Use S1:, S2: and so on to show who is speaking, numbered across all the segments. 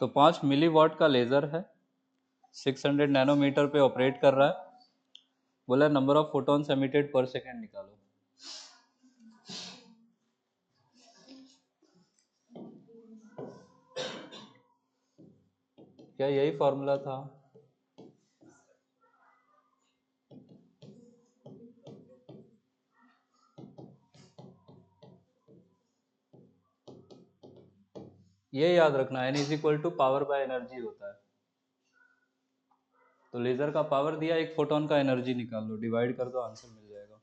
S1: तो 5 मिलीवॉट का लेज़र है, 600 नैनोमीटर पे ऑपरेट कर रहा है। बोला number of photons emitted per second निकालो। क्या यही फॉर्मूला था? ये याद रखना, n is equal to power by energy होता है। तो लेजर का पावर दिया, एक फोटोन का एनर्जी निकाल लो, डिवाइड कर दो, आंसर मिल जाएगा।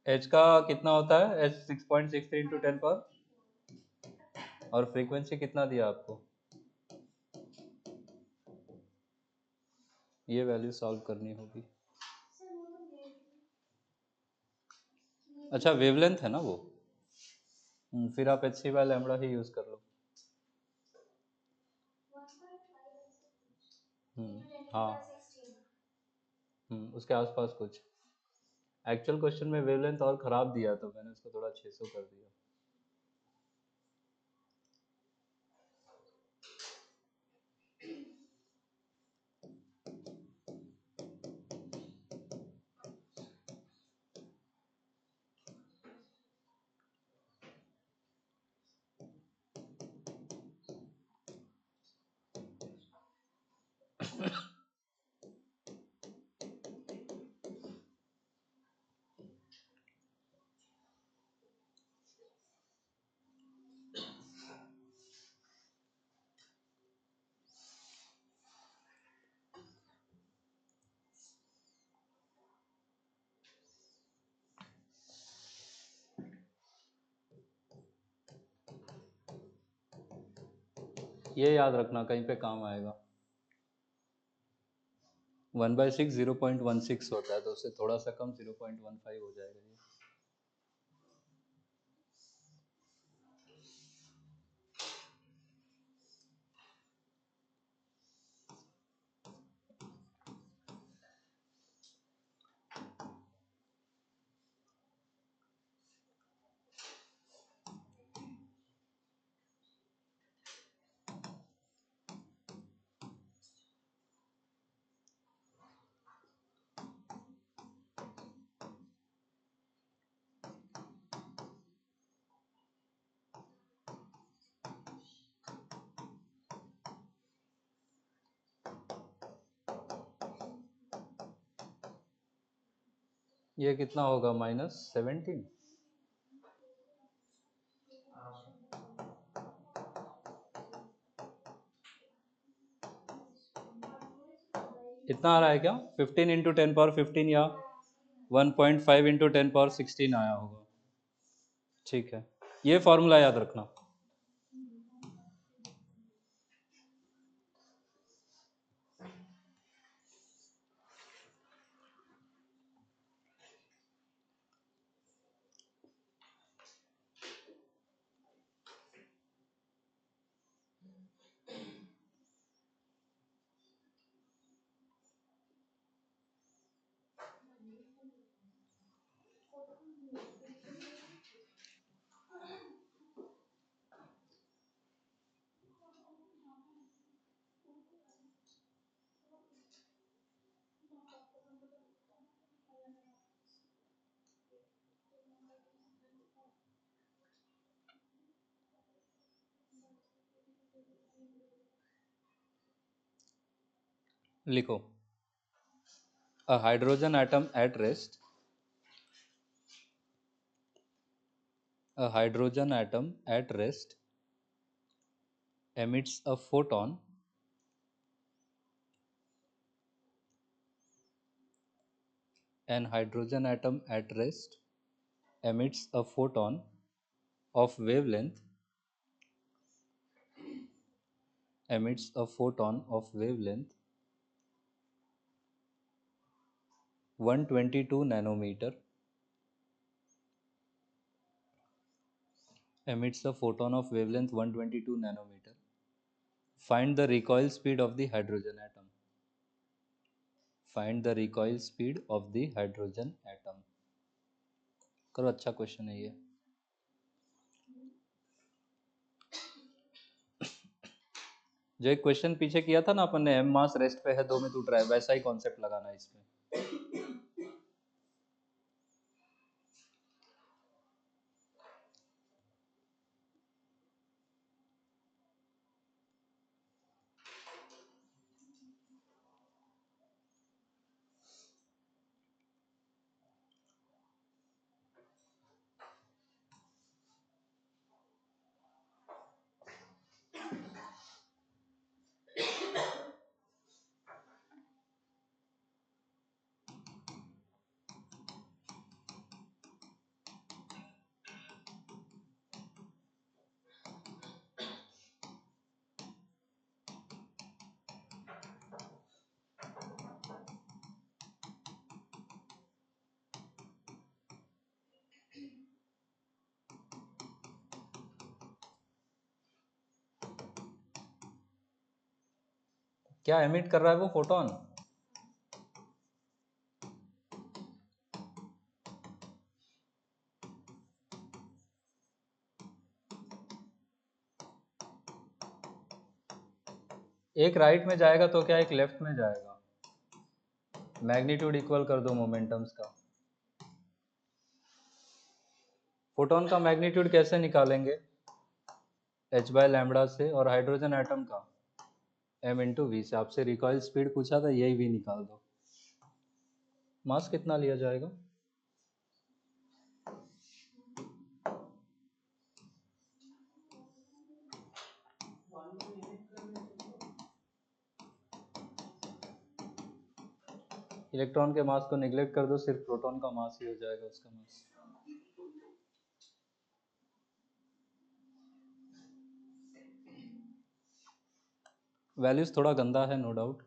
S1: एच का कितना होता है? एच 6.63 इंटू 10 पावर, और फ्रीक्वेंसी कितना दिया आपको? ये वैल्यू सॉल्व करनी होगी। अच्छा, वेवलेंथ है ना वो। फिर आप एच सी बाय लैम्बडा ही यूज कर लो। हाँ, उसके आसपास कुछ। एक्चुअल क्वेश्चन में वेवलेंथ और खराब दिया, तो मैंने उसको थोड़ा 600 कर दिया। ये याद रखना, कहीं पे काम आएगा। 1/6 0.16 होता है, तो उससे थोड़ा सा कम 0.15 हो जाएगा ये। ये कितना होगा? -17। इतना आ रहा है क्या? 15 इंटू 10 पावर 15 या 1.5 इंटू 10 पावर 16 आया होगा। ठीक है, ये फॉर्मूला याद रखना। लिखो, a hydrogen atom at rest, a hydrogen atom at rest emits a photon an hydrogen atom at rest emits a photon of wavelength emits a photon of wavelength 122 nanometer, emits a photon of wavelength 122 nanometer. Find the recoil speed of the hydrogen atom. Find the recoil speed of the hydrogen atom. करो, अच्छा question है ये. जो एक question पीछे किया था ना अपन ने, एम मास रेस्ट पे है, 2 में तू ट्राई, वैसा ही कॉन्सेप्ट लगाना है इसमें. क्या एमिट कर रहा है वो फोटोन? एक राइट में जाएगा तो क्या एक लेफ्ट में जाएगा? मैग्नीट्यूड इक्वल कर दो मोमेंटम्स का. फोटोन का मैग्नीट्यूड कैसे निकालेंगे? h बाय लैम्बडा से, और हाइड्रोजन एटम का m इंटू वी से. आपसे रिकॉइल स्पीड पूछा था, यही भी निकाल दो. मास कितना लिया जाएगा? इलेक्ट्रॉन के मास को निगलेक्ट कर दो, सिर्फ प्रोटॉन का मास ही हो जाएगा उसका मास. वैल्यूज थोड़ा गंदा है नो डाउट,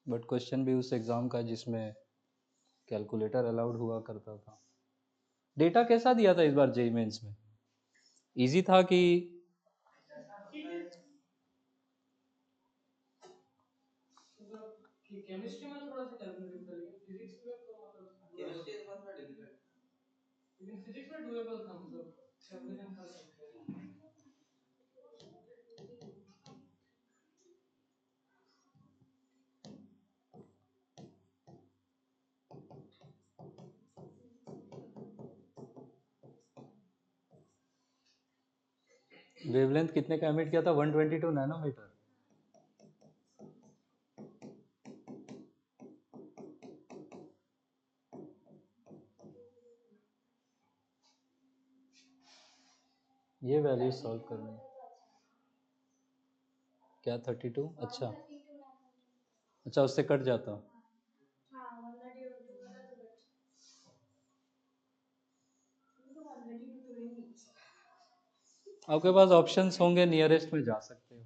S1: बट क्वेश्चन भी उस एग्जाम का जिसमें कैलकुलेटर अलाउड हुआ करता था. डेटा कैसा दिया था इस बार जेईई मेंस में? इजी था कि
S2: केमिस्ट्री में थोड़ा सा कैलकुलेट कर लिया, फिजिक्स में तो मतलब केमिस्ट्री इज थोड़ा डिफिकल्ट, लेकिन फिजिक्स में डुएबल था, मतलब कैलकुलेशन कर सकते हैं.
S1: वेवलेंथ कितने का एमिट किया था? 122 नैनोमीटर. ये वैल्यू सॉल्व करनी है. क्या 32? अच्छा अच्छा, उससे कट जाता. आपके पास ऑप्शंस होंगे, नियरेस्ट में जा सकते हो.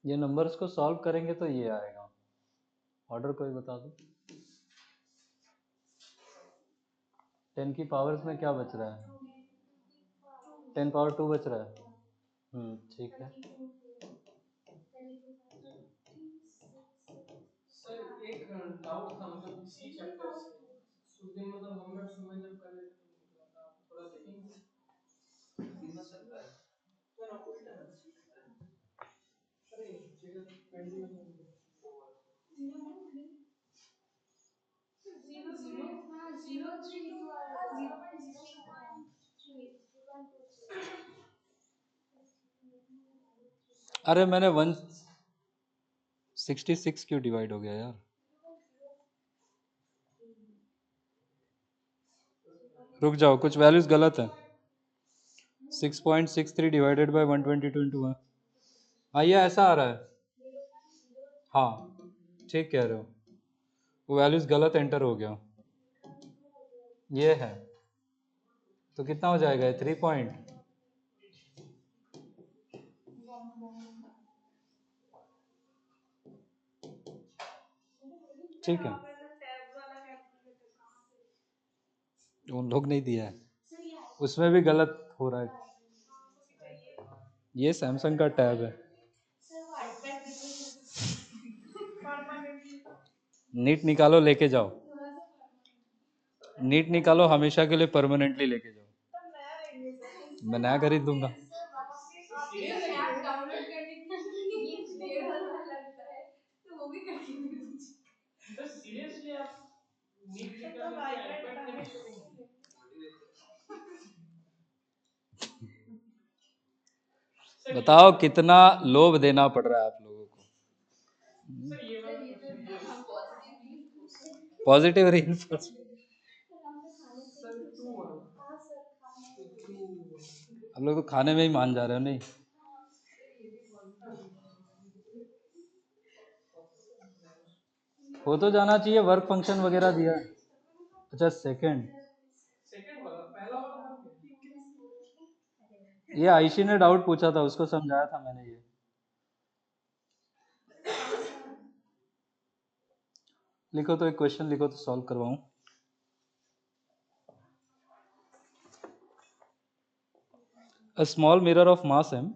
S1: ये नंबर्स को सॉल्व करेंगे तो ये आएगा। ऑर्डर कोई बता दो। 10 की पावर्स में क्या बच रहा है? 10 पावर 2 बच रहा है। ठीक है।
S2: सर एक डाउट था, मतलब इसी चैप्टर से उस दिन, मतलब हम लोग सुबह जब कर रहे थे तो निकला था, आप थोड़ा देखेंगे? अरे जगह पेंडिंग में
S1: अरे मैंने 166 क्यों डिवाइड हो गया यार? रुक जाओ, कुछ वैल्यूज गलत है। 6.63 डिवाइडेड बाय 122 इंटू 1। हाँ ये ऐसा आ रहा है। हाँ ठीक कह रहे हो, वो वैल्यूज गलत एंटर हो गया। ये है तो कितना हो जाएगा? 3 पॉइंट। ठीक है, उन लोग नहीं दिया है, उसमें भी गलत हो रहा है। ये सैमसंग का टैब है। नीट निकालो लेके जाओ, नीट निकालो हमेशा के लिए परमानेंटली लेके जाओ। मैं नया खरीद दूंगा।
S2: सर सीरियसली आप नीट निकालने के आईपैड खरीद करेंगे?
S1: बताओ कितना लोभ देना पड़ रहा है आप लोगों को।
S2: सर ये वाला क्वेश्चन
S1: पॉजिटिव रीइंफोर्समेंट।
S2: सर 2 वाला,
S1: हम लोग तो खाने में ही मान जा रहे हो। नहीं हो तो जाना चाहिए, वर्क फंक्शन वगैरह दिया है। अच्छा सेकंड,
S2: सेकंड वाला, पहला वाला हो गया।
S1: ये आयशी ने डाउट पूछा था, उसको समझाया था मैंने। ये लिखो तो, एक क्वेश्चन लिखो तो solve करवाऊं। A small mirror of mass m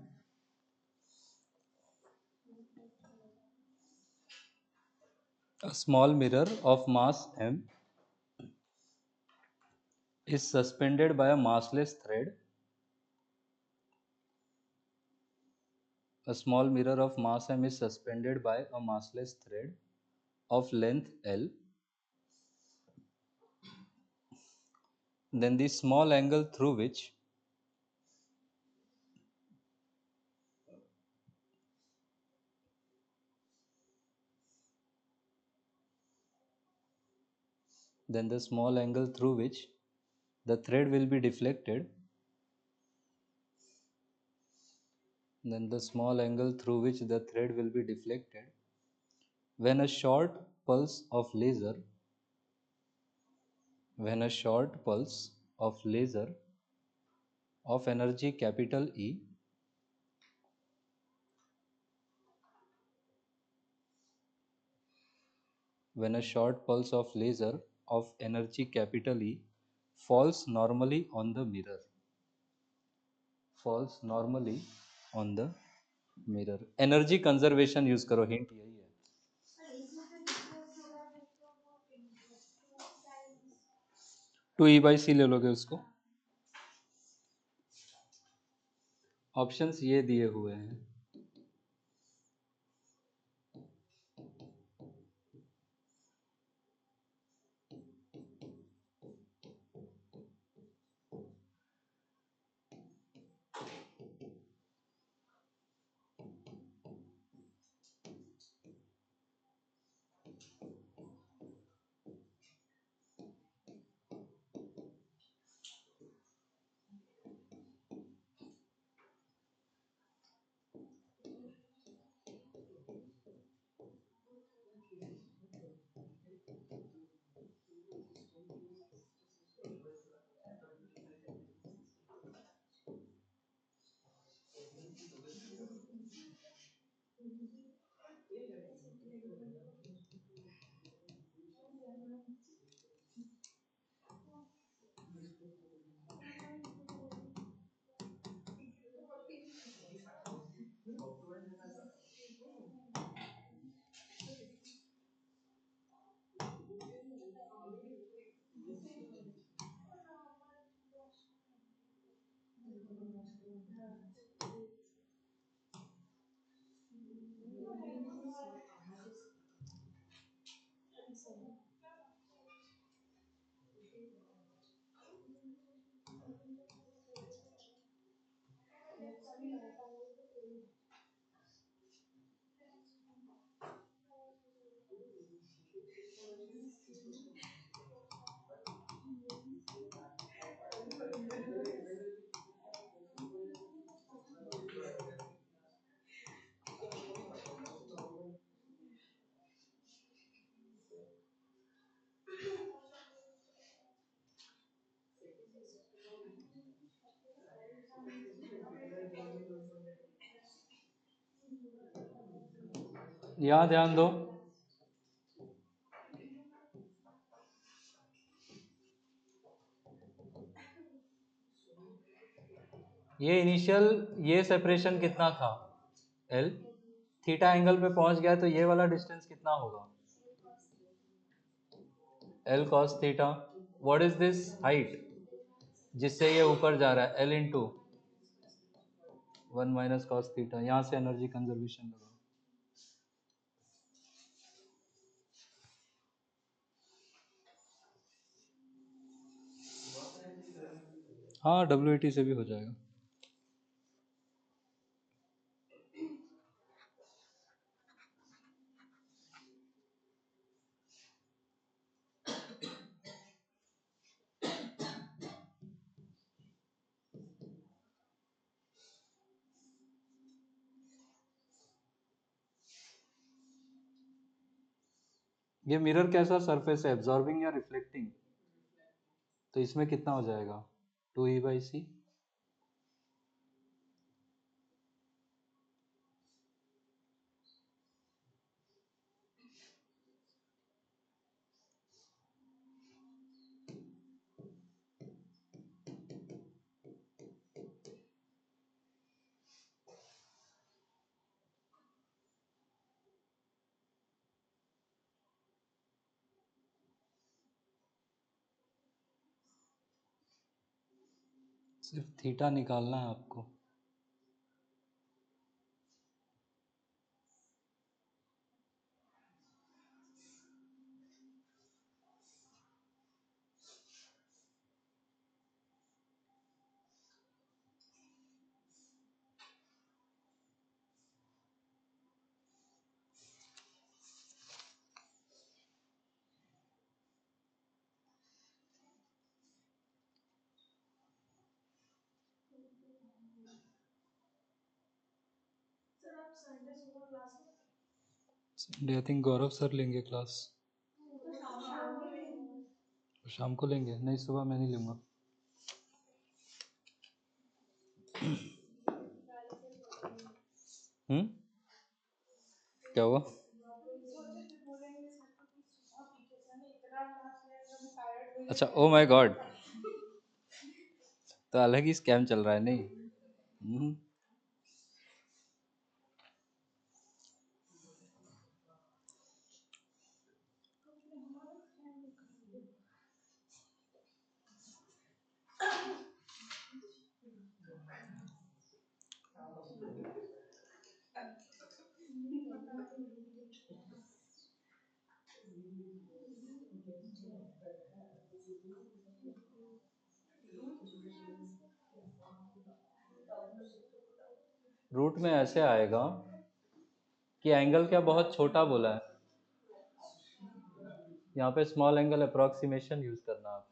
S1: a small mirror of mass m is suspended by a massless thread. A small mirror of mass m is suspended by a massless thread of length L. Then the small angle through which the thread will be deflected. Then the small angle through which the thread will be deflected when a short pulse of laser of energy capital E when a short pulse of laser of energy capital E falls normally on the mirror. Energy conservation use करो, hint यही है। 2E/c ले लोगे उसको। Options ये दिए हुए हैं। यहाँ ध्यान दो, ये इनिशियल ये सेपरेशन कितना था एल, थीटा एंगल पे पहुंच गया तो ये वाला डिस्टेंस कितना होगा L cos theta. What is this height जिससे ये ऊपर जा रहा है L into 1 minus cos theta. यहाँ से एनर्जी कंजर्वेशन लगाओ। हाँ WAT से भी हो जाएगा। ये मिरर कैसा सरफेस है, एब्जॉर्बिंग या रिफ्लेक्टिंग? तो इसमें कितना हो जाएगा 2E/c। सिर्फ थीटा निकालना है आपको। Sunday I think Gaurav sir लेंगे क्लास। शाम को लेंगे? नहीं सुबह मैं नहीं लूँगा। क्या हुआ? अच्छा, ओ माय गॉड, तो अलग ही स्कैम चल रहा है नहीं? रूट में ऐसे आएगा कि एंगल क्या बहुत छोटा बोला है, यहाँ पे स्मॉल एंगल अप्रोक्सीमेशन यूज करना है आपको।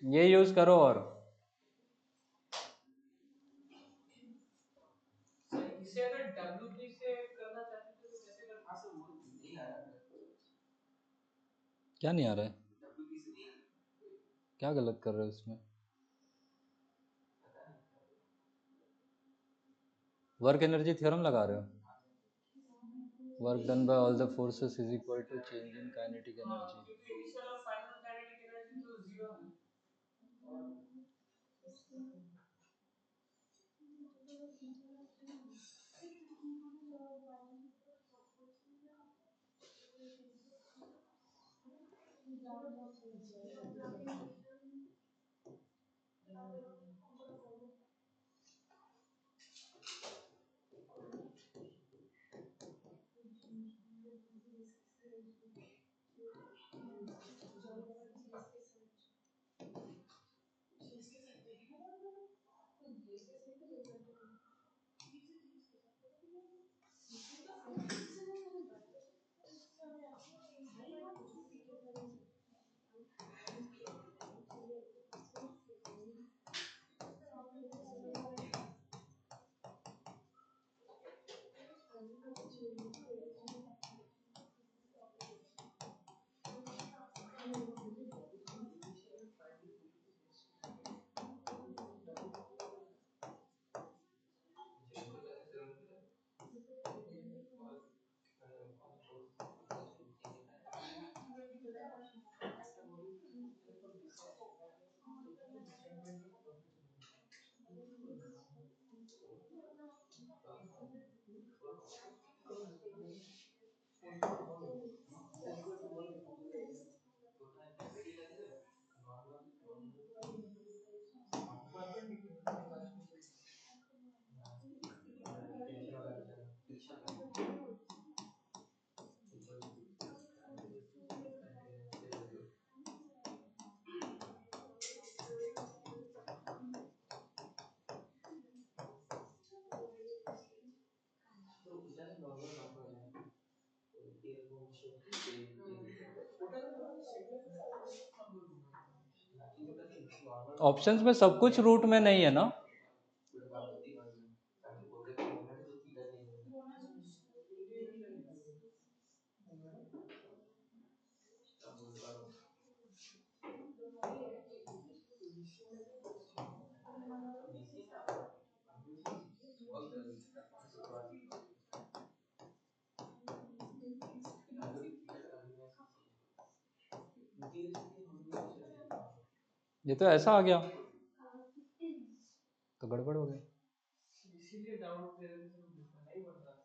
S1: ये यूज करो। और
S2: इसे अगर W3 से करना चाहते थे तो कैसे कर नहीं आ रहा है।
S1: क्या नहीं आ रहा है? क्या गलत कर रहे हो इसमें? वर्क एनर्जी थ्योरम लगा रहे हो? Work done by all the forces is equal to change in kinetic energy.
S2: क्योंकि इनिशियल और फाइनल काइनेटिक एनर्जी तो जीरो है।
S1: ऑप्शंस में सब कुछ रूट में नहीं है ना? ये तो ऐसा आ गया, तो गड़बड़ हो गई।
S2: इसीलिए डाउट दे रहे थे, नहीं बन रहा था।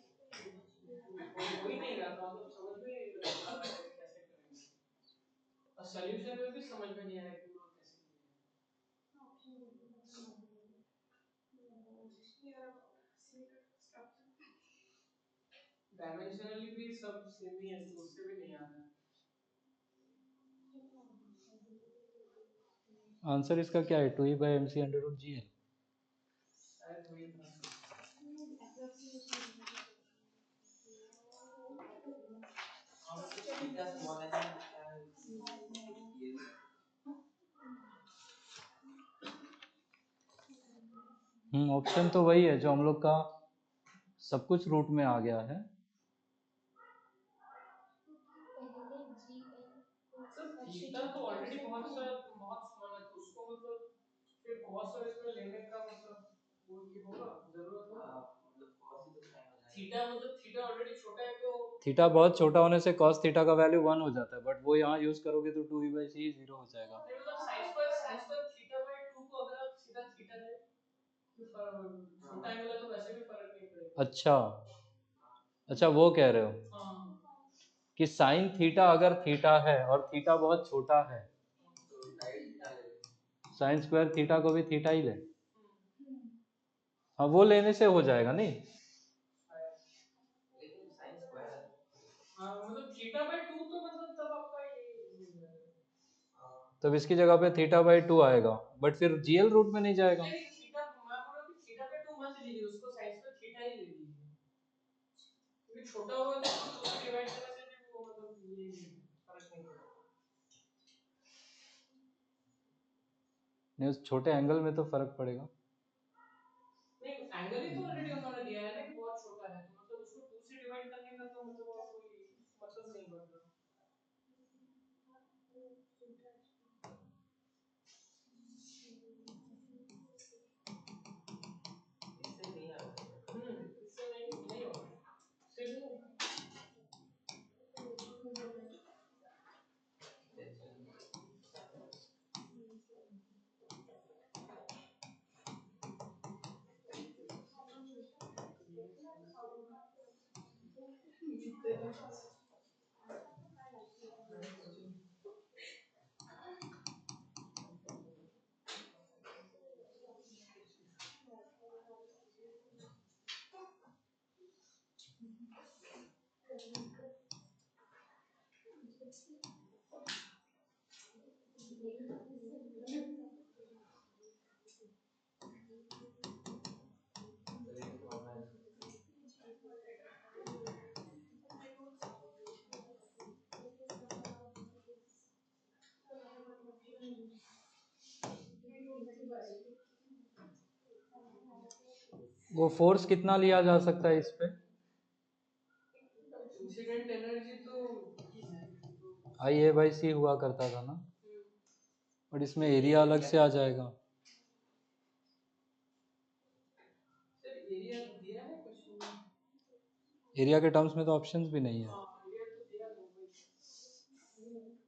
S2: हो ही नहीं रहा था, मतलब समझ में नहीं आ रहा था कि कैसे करेंगे, और सॉल्यूशन में भी समझ में नहीं आया कि वो कैसे डायमेंशनली भी सब सेम ही है, तो उससे भी नहीं आ रहा है।
S1: आंसर इसका क्या है? 2e/mc/√gl।
S2: शायद वही था।
S1: ऑप्शन तो वही है जो हम लोग का सब कुछ रूट में आ गया है।
S2: थीटा तो ऑलरेडी बहुत स्मॉल है, तो उसको मतलब फिर cos और इसमें लेने का मतलब वो ये होगा, जरूरत होगा। थीटा मतलब थीटा ऑलरेडी छोटा है, तो
S1: थीटा बहुत छोटा होने से cos थीटा का वैल्यू 1 हो जाता है, बट वो यहाँ यूज करोगे तो 2e/c 0 हो जाएगा।
S2: नहीं मतलब sin स्क्वायर थीटा बाय 2 को अगर आप सीधा थीटा ले, छोटा एंगल है तो वैसे भी फर्क नहीं पड़ेगा।
S1: अच्छा अच्छा, वो कह रहे हो
S2: हाँ,
S1: कि साइन थीटा अगर थीटा है और थीटा बहुत छोटा है, साइन स्क्वायर थीटा को भी थीटा ही ले। हाँ, वो लेने से हो जाएगा नहीं।
S2: हाँ मतलब थीटा बाय 2 तो मतलब तब आपका ये
S1: तब इसकी जगह पे थीटा/2 आएगा, बट फिर जीएल रूट में नहीं जाएगा।
S2: नहीं, थीटा मैं बोल रहा हूँ कि थीटा बाय 2 मत लीजिए, उसको sin स्क्वायर थीटा ही ले लीजिए, क्योंकि छोटा होगा तो उसको 2 से डिवाइड करने से भी वो मतलब ये फर्क नहीं पड़ेगा।
S1: नहीं, उस छोटे एंगल में तो फर्क पड़ेगा।
S2: नहीं, एंगल ही तो ऑलरेडी उन्होंने दिया है ना कि बहुत छोटा है, तो मतलब उसको 2 से डिवाइड करने का तो मतलब और कोई मतलब नहीं बन रहा।
S1: वो फोर्स कितना लिया जा सकता है इस पे?
S2: इंसिडेंट एनर्जी तो
S1: IA/C हुआ करता था ना, और इसमें एरिया अलग से आ जाएगा।
S2: सर एरिया दिया है क्वेश्चन में?
S1: एरिया के टर्म्स में तो ऑप्शंस भी नहीं है।
S2: एरिया तो दिया है भाई।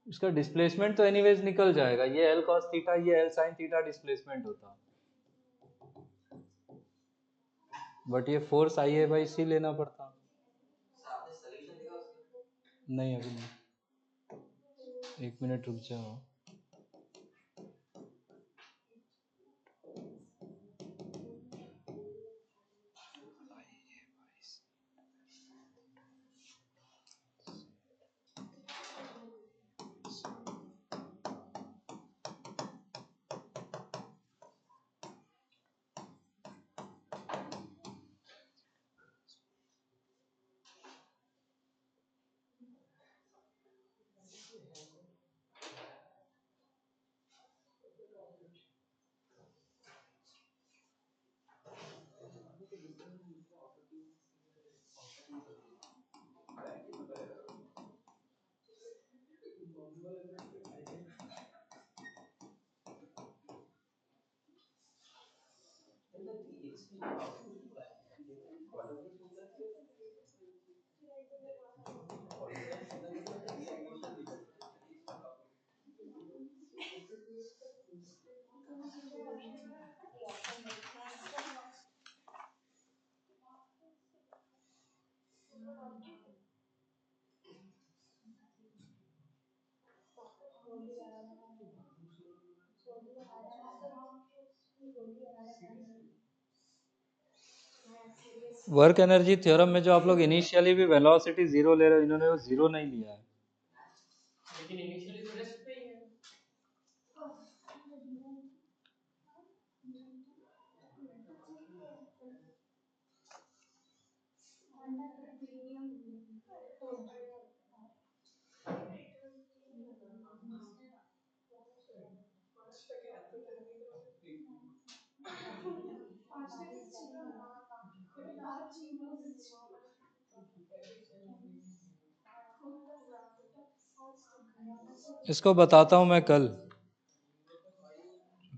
S1: इसका डिस्प्लेसमेंट तो एनीवेज निकल जाएगा, ये L cos थीटा, ये L sin थीटा डिस्प्लेसमेंट होता, बट ये फोर्स IA/C लेना पड़ता। नहीं अभी नहीं, 1 मिनट रुक जाओ। वर्क एनर्जी थ्योरम में जो आप लोग इनिशियली भी वेलोसिटी जीरो ले रहे हो, इन्होंने वो जीरो नहीं लिया है।
S2: लेकिन इनिशियली तो रेस्ट पे ही है।
S1: इसको बताता हूँ मैं कल,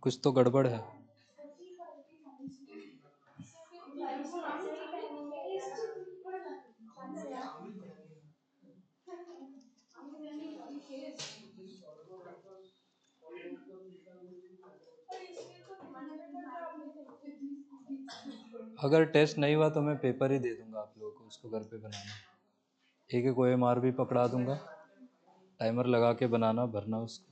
S1: कुछ तो गड़बड़ है। अगर टेस्ट नहीं हुआ तो मैं पेपर ही दे दूंगा आप लोगों को, उसको घर पे बनाना, एक एक OMR भी पकड़ा दूंगा, टाइमर लगा के बनाना, भरना उसको।